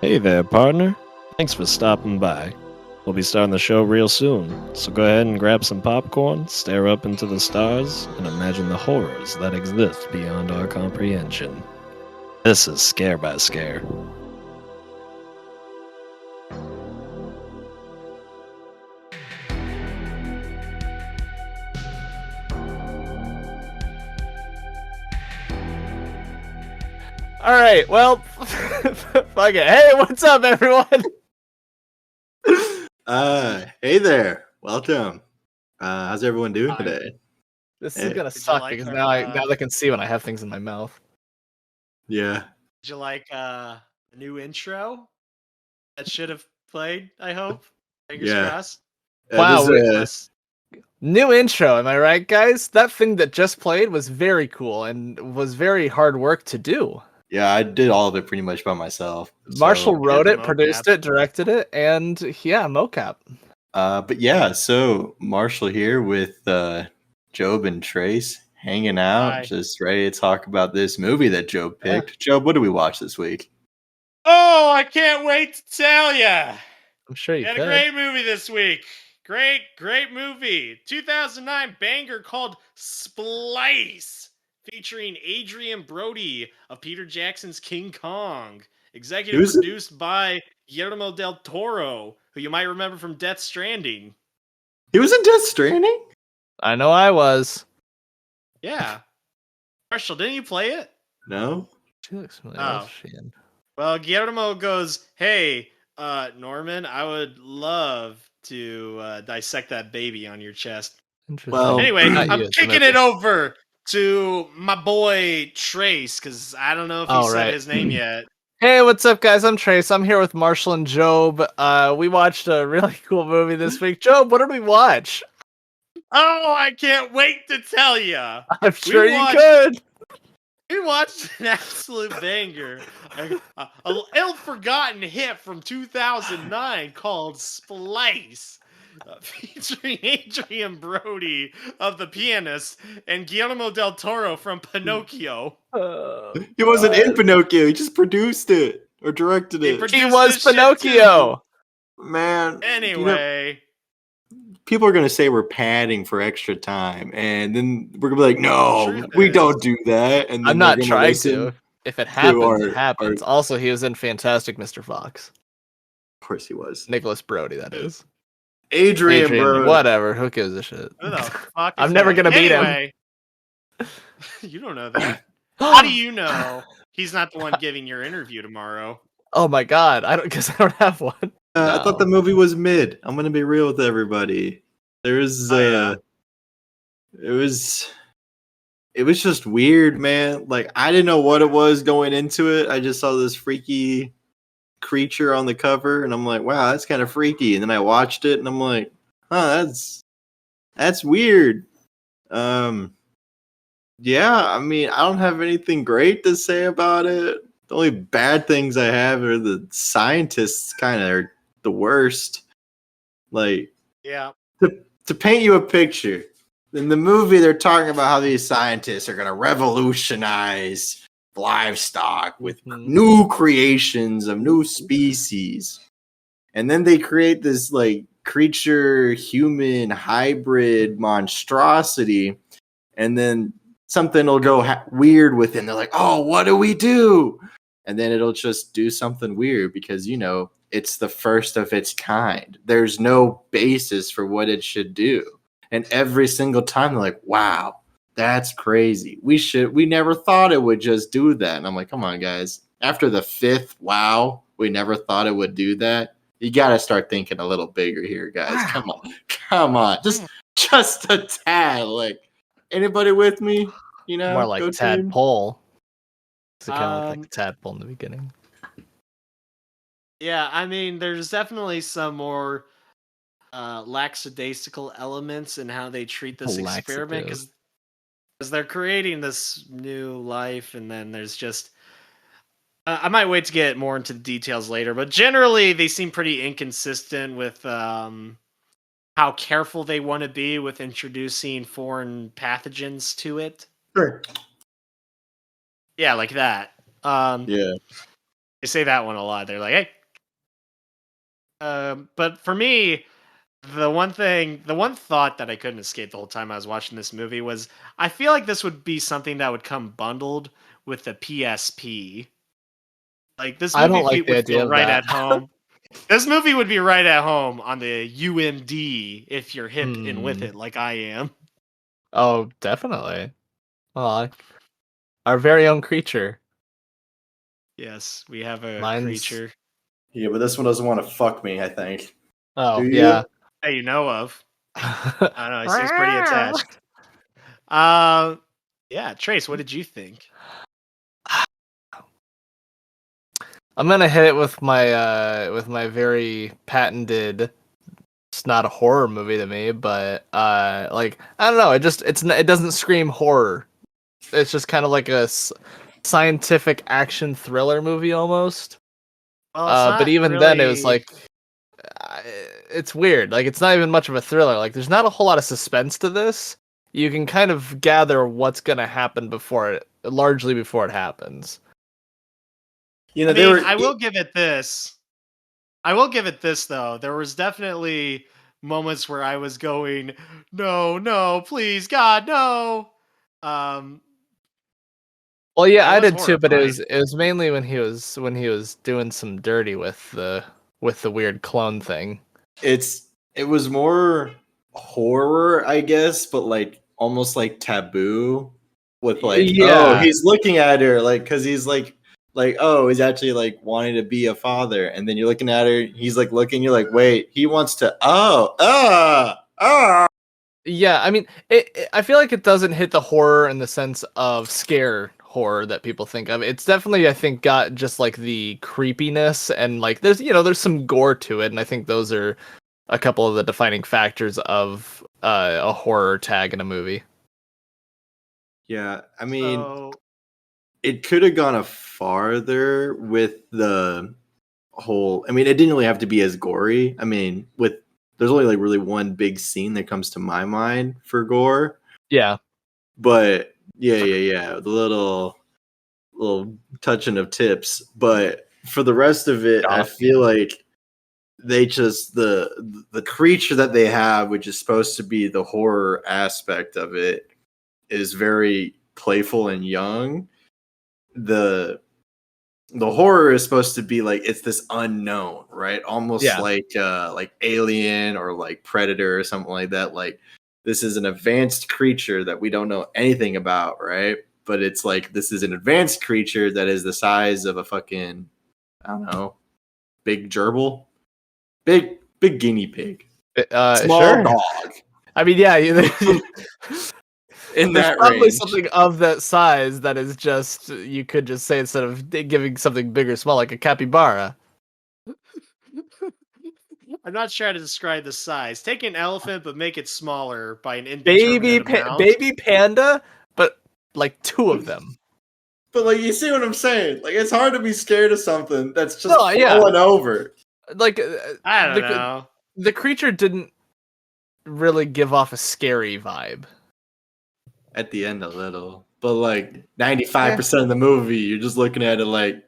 Hey there, partner. Thanks for stopping by. We'll be starting the show real soon, so go ahead and grab some popcorn, stare up into the stars, and imagine the horrors that exist beyond our comprehension. This is Scare by Scare. All right, well, fuck it. Hey, what's up, everyone? Hey there. Welcome. How's everyone doing Hi. today? This is Hey. gonna Did you suck like because our, now they can see when I have things in my mouth. Yeah. Did you like the new intro that should have played? I hope. Fingers Yeah. crossed. Wow, Unless New intro, am I right, guys? That thing that just played was very cool and was very hard work to do. Yeah, I did all of it pretty much by myself. Marshall So, wrote the it, produced mocap. it, directed it, and yeah, mocap. but yeah, so Marshall here with Jobe and Trace hanging out, Hi. just ready to talk about this movie that Jobe picked. Jobe, what did we watch this week? Oh, I can't wait to tell ya. I'm sure you We had could. a great movie this week. Great movie. 2009 banger called Splice, featuring Adrian Brody of Peter Jackson's King Kong. Executive Who's it? produced by Guillermo del Toro, who you might remember from Death Stranding. He was in Death Stranding? I know I was. Yeah. Marshall, didn't you play it? No. She looks familiar. Oh. What's she in? Well, Guillermo goes, hey, Norman, I would love to dissect that baby on your chest. Interesting. Well, Anyway, Not I'm you, the kicking movie. it over to my boy Trace, because I don't know if he Oh, said right. his name yet. Hey, what's up, guys? I'm Trace. I'm here with Marshall and Jobe. We watched a really cool movie this week. Jobe, what did we watch? Oh, I can't wait to tell you. I'm sure you watched- could. We watched an absolute banger, an ill-forgotten hit from 2009 called Splice, featuring Adrian Brody of The Pianist and Guillermo del Toro from Pinocchio. He wasn't in God. Pinocchio. He just produced it or directed He it. produced He was this shit Pinocchio. Man. too. Anyway, People are going to say we're padding for extra time, and then we're going to be like, no, Truth we is- don't do that. And then I'm they're not gonna trying listen. to. If it happens, it our- happens. Also, he was in Fantastic Mr. Fox. Of course he was. Nicholas Brody, that is. Adrian, bro. Whatever. Who gives a shit? who the fuck I'm is never that? gonna beat him. Anyway, you don't know that. How do you know he's not the one giving your interview tomorrow? Oh my god! I don't have one. I thought the No. movie was mid. I'm going to be real with everybody. There was, Oh, yeah. it was just weird, man. Like, I didn't know what it was going into it. I just saw this freaky creature on the cover, and I'm like, wow, that's kind of freaky. And then I watched it, and I'm like, huh, that's weird. Yeah, I mean, I don't have anything great to say about it. The only bad things I have are the scientists kind of are the worst. Like, Yeah. to paint you a picture, in the movie, they're talking about how these scientists are going to revolutionize livestock with new creations of new species. And then they create this like creature human hybrid monstrosity. And then something will go weird with it. And they're like, oh, what do we do? And then it'll just do something weird because, you know, it's the first of its kind. There's no basis for what it should do. And every single time they're like, wow, that's crazy. We never thought it would just do that. And I'm like, come on, guys. After the fifth, wow, we never thought it would do that. You got to start thinking a little bigger here, guys. Wow. Come on. Just a tad. Like, anybody with me? You know, More like go team. tadpole. It kind of looked like Um, a tadpole in the beginning. Yeah, I mean, there's definitely some more lackadaisical elements in how they treat this experiment Laxative. because they're creating this new life, and then there's just I might wait to get more into the details later, but generally they seem pretty inconsistent with how careful they want to be with introducing foreign pathogens to it. Sure. Yeah, like that. Yeah. They say that one a lot. They're like, hey. But for me, the one thought that I couldn't escape the whole time I was watching this movie was I feel like this would be something that would come bundled with the PSP. Like this I don't movie like the would idea feel of right that. at home. This movie would be right at home on the UMD if you're hip in with it, like I am. Oh, definitely. Well, our very own creature. Yes, we have a Mine's. creature Yeah, but this one doesn't want to fuck me, I think. Oh, Do you? yeah. that you know of. I don't know. He seems pretty attached. Yeah, Trace, what did you think? I'm gonna hit it with my very patented. It's not a horror movie to me, but like I don't know. It doesn't scream horror. It's just kind of like a scientific action thriller movie almost. Well, it's not But even then, it was really. like it's weird. Like it's not even much of a thriller. Like there's not a whole lot of suspense to this. You can kind of gather what's gonna happen largely before it happens. You know, I they mean, were. I will give it this. I will give it this though. There was definitely moments where I was going, "No, no, please, God, no." Um, Well, yeah, I I was did too, but horrified. it was mainly when he was doing some dirty with the weird clone thing. It was more horror, I guess, but like almost like taboo with like, oh, Yeah, he's looking at her like because he's like, oh, he's actually like wanting to be a father, and then you're looking at her, he's like looking, you're like, wait, he wants to, oh, yeah. I mean, I feel like it doesn't hit the horror in the sense of scare horror that people think of. It's definitely, I think, got just like the creepiness and like there's some gore to it, and I think those are a couple of the defining factors of a horror tag in a movie. yeah. I mean, So, it could have gone a farther with the whole. I mean, it didn't really have to be as gory. I mean, with there's only like really one big scene that comes to my mind for gore, Yeah, but yeah, the little touching of tips. But for the rest of it, I yeah, feel like they just the creature that they have, which is supposed to be the horror aspect of it, is very playful and young. The horror is supposed to be like it's this unknown, right? Almost yeah. like Alien or like Predator or something like that. Like this is an advanced creature that we don't know anything about, right? But it's like this is an advanced creature that is the size of a fucking, I don't know, big gerbil, big guinea pig, small Sure. dog I mean, yeah, in there's that probably range. something of that size that is just you could just say instead of giving something big or small, like a capybara. I'm not sure how to describe the size. Take an elephant, but make it smaller by an indeterminate amount. Baby panda, but like two of them. But like you see what I'm saying? Like it's hard to be scared of something that's just No, yeah, falling over. like I don't the know. the creature didn't really give off a scary vibe. At the end a little, but like 95% of the movie, you're just looking at it like,